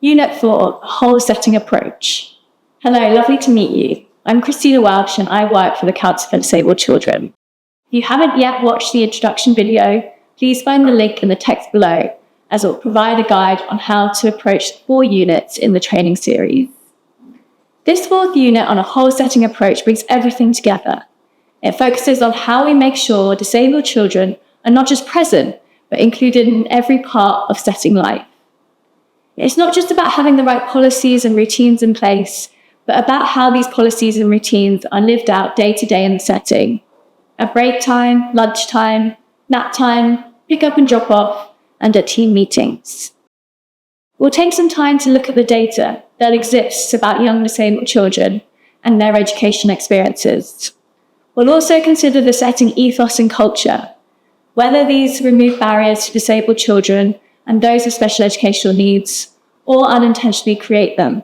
Unit 4, Whole Setting Approach. Hello, lovely to meet you. I'm Christina Welsh and I work for the Council for Disabled Children. If you haven't yet watched the introduction video, please find the link in the text below, as it will provide a guide on how to approach 4 units in the training series. This 4th unit on a whole setting approach brings everything together. It focuses on how we make sure disabled children are not just present, but included in every part of setting life. It's not just about having the right policies and routines in place, but about how these policies and routines are lived out day to day in the setting. At break time, lunch time, nap time, pick up and drop off, and at team meetings. We'll take some time to look at the data that exists about young disabled children and their education experiences. We'll also consider the setting ethos and culture, whether these remove barriers to disabled children and those with special educational needs, or unintentionally create them.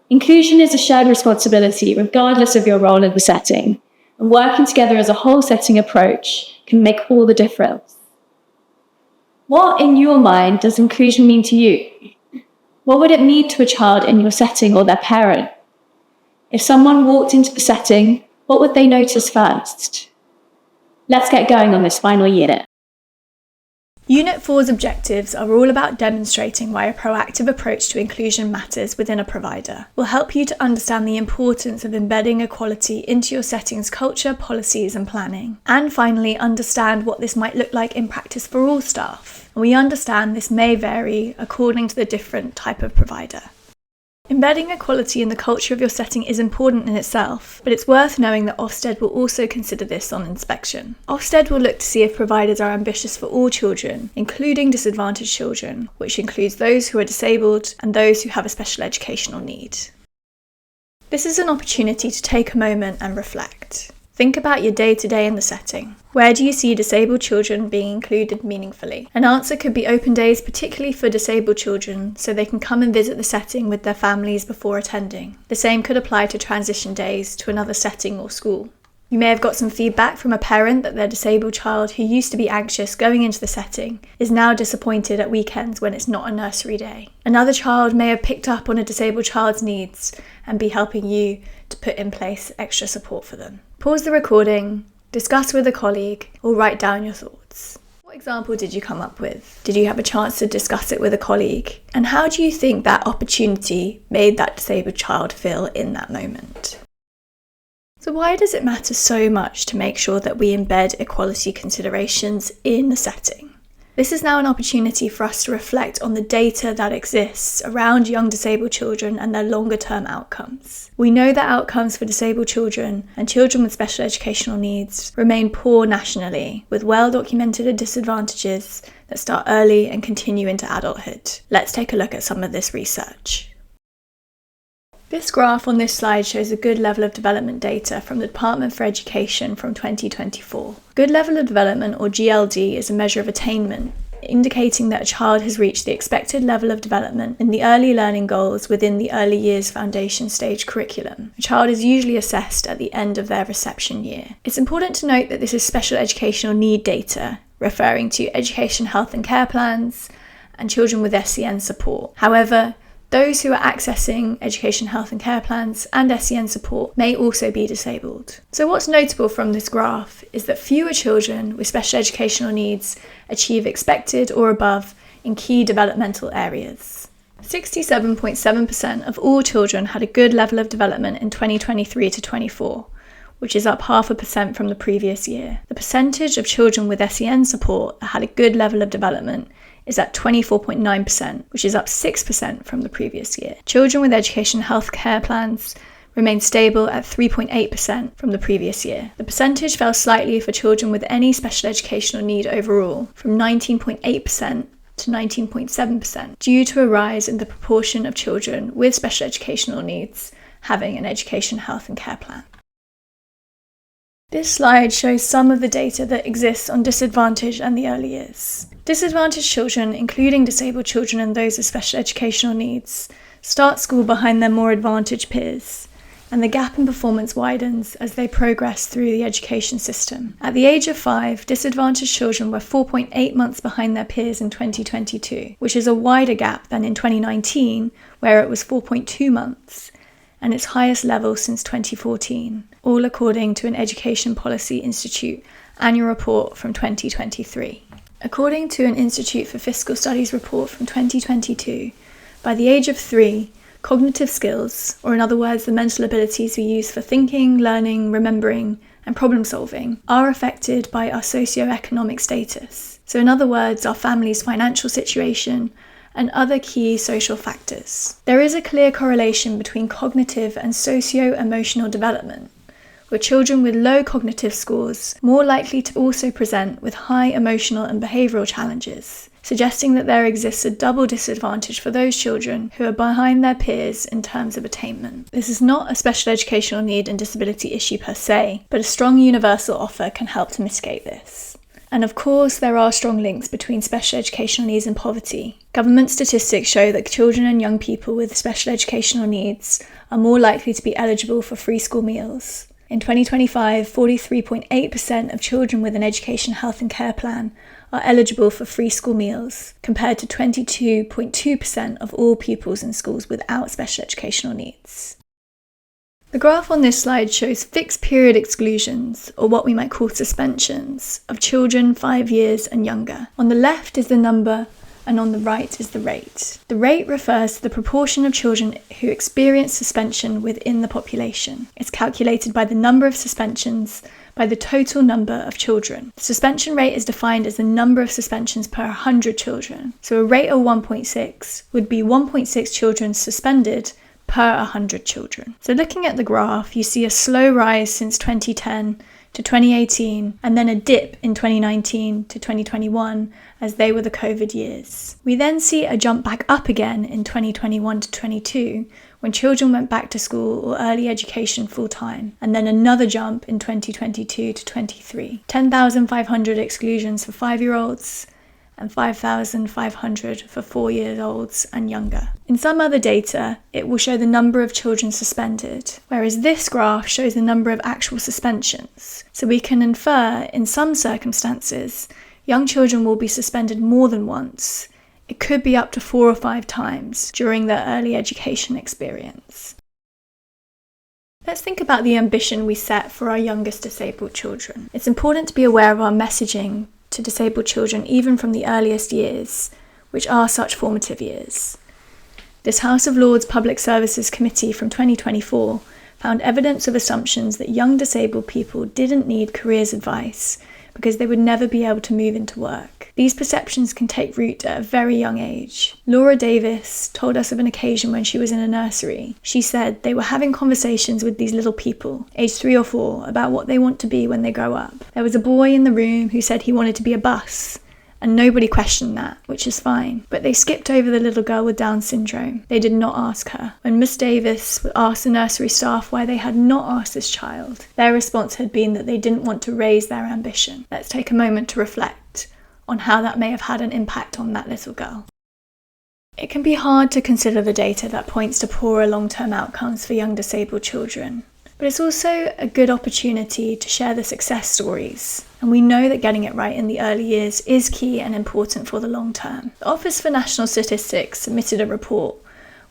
Inclusion is a shared responsibility regardless of your role in the setting, and working together as a whole setting approach can make all the difference. What, in your mind, does inclusion mean to you? What would it mean to a child in your setting or their parent? If someone walked into the setting, what would they notice first? Let's get going on this final unit. Unit 4's objectives are all about demonstrating why a proactive approach to inclusion matters within a provider. Will help you to understand the importance of embedding equality into your setting's culture, policies and planning. And finally, understand what this might look like in practice for all staff. And we understand this may vary according to the different type of provider. Embedding equality in the culture of your setting is important in itself, but it's worth knowing that Ofsted will also consider this on inspection. Ofsted will look to see if providers are ambitious for all children, including disadvantaged children, which includes those who are disabled and those who have a special educational need. This is an opportunity to take a moment and reflect. Think about your day-to-day in the setting. Where do you see disabled children being included meaningfully? An answer could be open days, particularly for disabled children, so they can come and visit the setting with their families before attending. The same could apply to transition days to another setting or school. You may have got some feedback from a parent that their disabled child who used to be anxious going into the setting is now disappointed at weekends when it's not a nursery day. Another child may have picked up on a disabled child's needs and be helping you to put in place extra support for them. Pause the recording, discuss with a colleague, or write down your thoughts. What example did you come up with? Did you have a chance to discuss it with a colleague? And how do you think that opportunity made that disabled child feel in that moment? So why does it matter so much to make sure that we embed equality considerations in the setting? This is now an opportunity for us to reflect on the data that exists around young disabled children and their longer term outcomes. We know that outcomes for disabled children and children with special educational needs remain poor nationally, with well documented disadvantages that start early and continue into adulthood. Let's take a look at some of this research. This graph on this slide shows a good level of development data from the Department for Education from 2024. Good level of development, or GLD, is a measure of attainment, indicating that a child has reached the expected level of development in the early learning goals within the early years foundation stage curriculum. A child is usually assessed at the end of their reception year. It's important to note that this is special educational need data, referring to education, health and care plans and children with SEN support. However, those who are accessing education, health and care plans and SEN support may also be disabled. So what's notable from this graph is that fewer children with special educational needs achieve expected or above in key developmental areas. 67.7% of all children had a good level of development in 2023 to 24, which is up 0.5% from the previous year. The percentage of children with SEN support that had a good level of development is at 24.9%, which is up 6% from the previous year. Children with education health care plans remain stable at 3.8% from the previous year. The percentage fell slightly for children with any special educational need overall, from 19.8% to 19.7%, due to a rise in the proportion of children with special educational needs having an education health and care plan. This slide shows some of the data that exists on disadvantaged and the early years. Disadvantaged children, including disabled children and those with special educational needs, start school behind their more advantaged peers. and the gap in performance widens as they progress through the education system. At the age of 5, disadvantaged children were 4.8 months behind their peers in 2022, which is a wider gap than in 2019, where it was 4.2 months, and its highest level since 2014, all according to an Education Policy Institute annual report from 2023. According to an Institute for Fiscal Studies report from 2022, by the age of 3, cognitive skills, or in other words, the mental abilities we use for thinking, learning, remembering, and problem solving, are affected by our socioeconomic status. So in other words, our family's financial situation and other key social factors. There is a clear correlation between cognitive and socio-emotional development, with children with low cognitive scores more likely to also present with high emotional and behavioural challenges, suggesting that there exists a double disadvantage for those children who are behind their peers in terms of attainment. This is not a special educational need and disability issue per se, but a strong universal offer can help to mitigate this. And of course, there are strong links between special educational needs and poverty. Government statistics show that children and young people with special educational needs are more likely to be eligible for free school meals. In 2025, 43.8% of children with an education, health and care plan are eligible for free school meals, compared to 22.2% of all pupils in schools without special educational needs. The graph on this slide shows fixed period exclusions, or what we might call suspensions, of children 5 years and younger. On the left is the number, and on the right is the rate. The rate refers to the proportion of children who experience suspension within the population. It's calculated by the number of suspensions by the total number of children. The suspension rate is defined as the number of suspensions per 100 children. So a rate of 1.6 would be 1.6 children suspended per 100 children. So looking at the graph, you see a slow rise since 2010 to 2018, and then a dip in 2019 to 2021 as they were the COVID years. We then see a jump back up again in 2021 to 22 when children went back to school or early education full time, and then another jump in 2022 to 23. 10,500 exclusions for 5-year-olds and 5,500 for 4-year-olds and younger. In some other data, it will show the number of children suspended, whereas this graph shows the number of actual suspensions. So we can infer, in some circumstances, young children will be suspended more than once. It could be up to 4 or 5 times during their early education experience. Let's think about the ambition we set for our youngest disabled children. It's important to be aware of our messaging to disabled children even from the earliest years, which are such formative years. This House of Lords Public Services Committee from 2024 found evidence of assumptions that young disabled people didn't need careers advice because they would never be able to move into work. These perceptions can take root at a very young age. Laura Davis told us of an occasion when she was in a nursery. She said they were having conversations with these little people, aged 3 or 4, about what they want to be when they grow up. There was a boy in the room who said he wanted to be a bus, and nobody questioned that, which is fine. But they skipped over the little girl with Down syndrome. They did not ask her. When Miss Davis asked the nursery staff why they had not asked this child, their response had been that they didn't want to raise their ambition. Let's take a moment to reflect on how that may have had an impact on that little girl. It can be hard to consider the data that points to poorer long-term outcomes for young disabled children, but it's also a good opportunity to share the success stories. And we know that getting it right in the early years is key and important for the long term. The Office for National Statistics submitted a report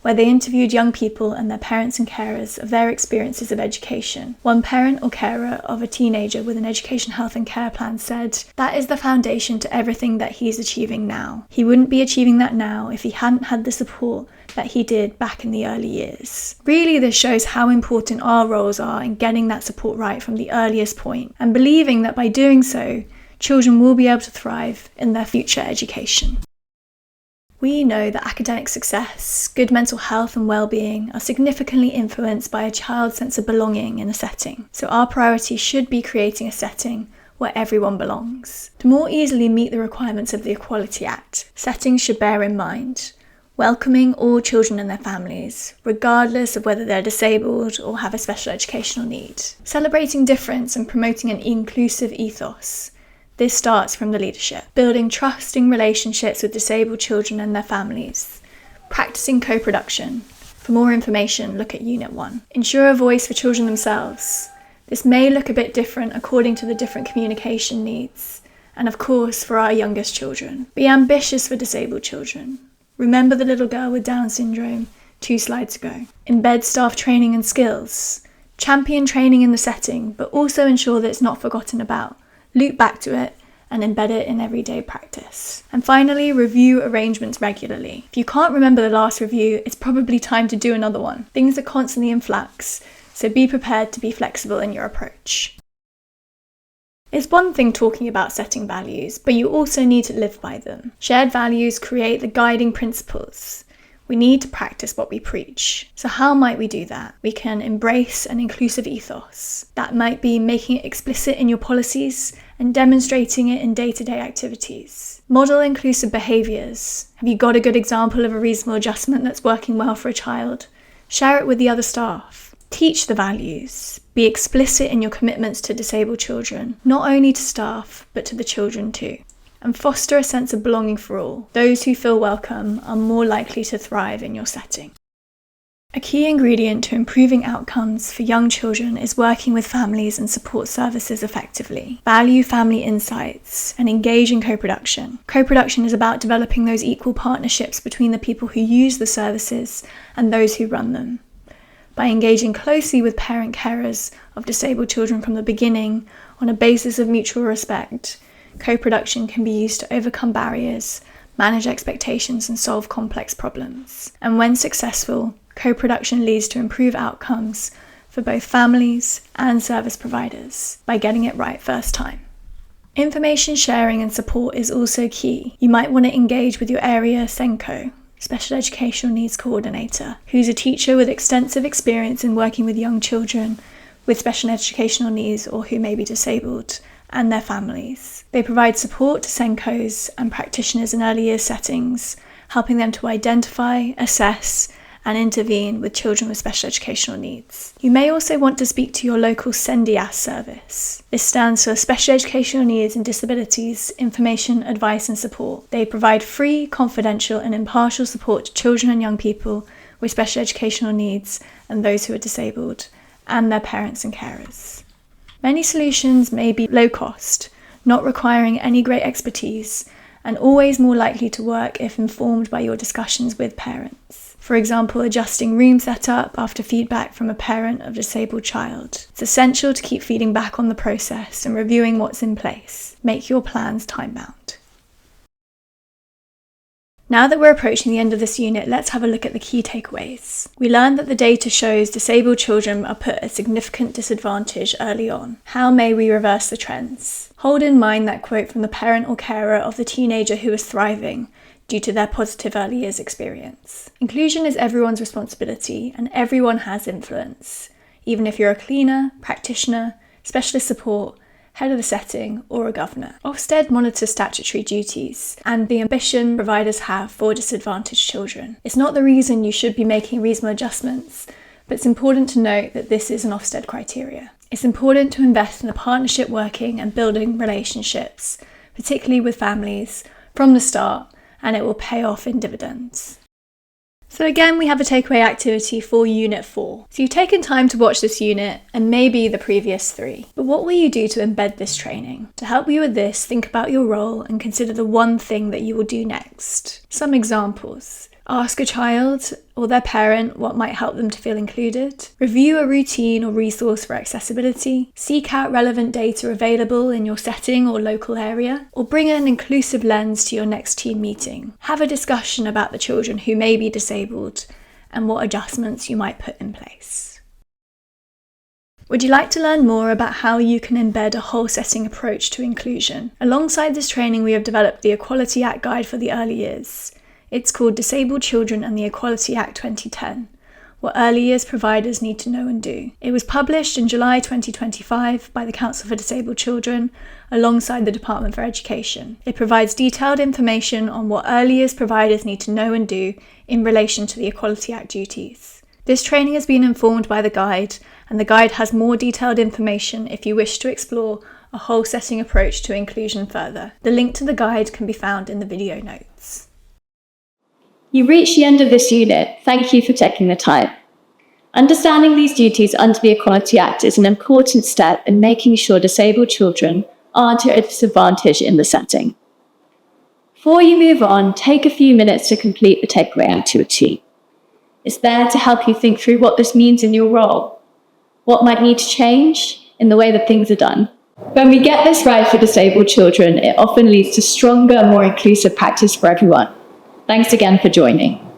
where they interviewed young people and their parents and carers of their experiences of education. One parent or carer of a teenager with an education, health and care plan said, "That is the foundation to everything that he's achieving now. He wouldn't be achieving that now if he hadn't had the support that he did back in the early years." Really, this shows how important our roles are in getting that support right from the earliest point, and believing that by doing so, children will be able to thrive in their future education. We know that academic success, good mental health and well-being are significantly influenced by a child's sense of belonging in a setting. So our priority should be creating a setting where everyone belongs. To more easily meet the requirements of the Equality Act, settings should bear in mind welcoming all children and their families, regardless of whether they're disabled or have a special educational need. Celebrating difference and promoting an inclusive ethos. This starts from the leadership. Building trusting relationships with disabled children and their families. Practicing co-production. For more information, look at Unit 1. Ensure a voice for children themselves. This may look a bit different according to the different communication needs, and of course for our youngest children. Be ambitious for disabled children. Remember the little girl with Down syndrome 2 slides ago. Embed staff training and skills. Champion training in the setting, but also ensure that it's not forgotten about. Loop back to it and embed it in everyday practice. And finally, review arrangements regularly. If you can't remember the last review, it's probably time to do another one. Things are constantly in flux, so be prepared to be flexible in your approach. It's one thing talking about setting values, but you also need to live by them. Shared values create the guiding principles. We need to practice what we preach. So how might we do that? We can embrace an inclusive ethos. That might be making it explicit in your policies and demonstrating it in day-to-day activities. Model inclusive behaviours. Have you got a good example of a reasonable adjustment that's working well for a child? Share it with the other staff. Teach the values. Be explicit in your commitments to disabled children, not only to staff, but to the children too. And foster a sense of belonging for all. Those who feel welcome are more likely to thrive in your setting. A key ingredient to improving outcomes for young children is working with families and support services effectively. Value family insights and engage in co-production. Co-production is about developing those equal partnerships between the people who use the services and those who run them. By engaging closely with parent carers of disabled children from the beginning on a basis of mutual respect, co-production can be used to overcome barriers, manage expectations, and solve complex problems. And when successful, co-production leads to improved outcomes for both families and service providers by getting it right first time. Information sharing and support is also key. You might want to engage with your area SENCO, Special Educational Needs Coordinator, who's a teacher with extensive experience in working with young children with special educational needs or who may be disabled, and their families. They provide support to SENCOs and practitioners in early years settings, helping them to identify, assess, and intervene with children with special educational needs. You may also want to speak to your local SENDIAS service. This stands for Special Educational Needs and Disabilities Information, Advice and Support. They provide free, confidential and impartial support to children and young people with special educational needs and those who are disabled, and their parents and carers. Many solutions may be low cost, not requiring any great expertise, and always more likely to work if informed by your discussions with parents. For example, adjusting room setup after feedback from a parent of a disabled child. It's essential to keep feeding back on the process and reviewing what's in place. Make your plans time-bound. Now that we're approaching the end of this unit, let's have a look at the key takeaways. We learned that the data shows disabled children are put at a significant disadvantage early on. How may we reverse the trends? Hold in mind that quote from the parent or carer of the teenager who is thriving due to their positive early years experience. Inclusion is everyone's responsibility and everyone has influence, even if you're a cleaner, practitioner, specialist support, head of the setting, or a governor. Ofsted monitors statutory duties and the ambition providers have for disadvantaged children. It's not the reason you should be making reasonable adjustments, but it's important to note that this is an Ofsted criteria. It's important to invest in the partnership working and building relationships, particularly with families, from the start, and it will pay off in dividends. So again, we have a takeaway activity for Unit 4. So you've taken time to watch this unit and maybe the previous 3. But what will you do to embed this training? To help you with this, think about your role and consider the one thing that you will do next. Some examples. Ask a child or their parent what might help them to feel included. Review a routine or resource for accessibility. Seek out relevant data available in your setting or local area. Or bring an inclusive lens to your next team meeting. Have a discussion about the children who may be disabled and what adjustments you might put in place. Would you like to learn more about how you can embed a whole setting approach to inclusion? Alongside this training, we have developed the Equality Act Guide for the Early Years. It's called Disabled Children and the Equality Act 2010, what early years providers need to know and do. It was published in July 2025 by the Council for Disabled Children alongside the Department for Education. It provides detailed information on what early years providers need to know and do in relation to the Equality Act duties. This training has been informed by the guide, and the guide has more detailed information if you wish to explore a whole setting approach to inclusion further. The link to the guide can be found in the video notes. You reached the end of this unit. Thank you for taking the time. Understanding these duties under the Equality Act is an important step in making sure disabled children aren't at a disadvantage in the setting. Before you move on, take a few minutes to complete the takeaway activity. It's there to help you think through what this means in your role, what might need to change in the way that things are done. When we get this right for disabled children, it often leads to stronger, more inclusive practice for everyone. Thanks again for joining.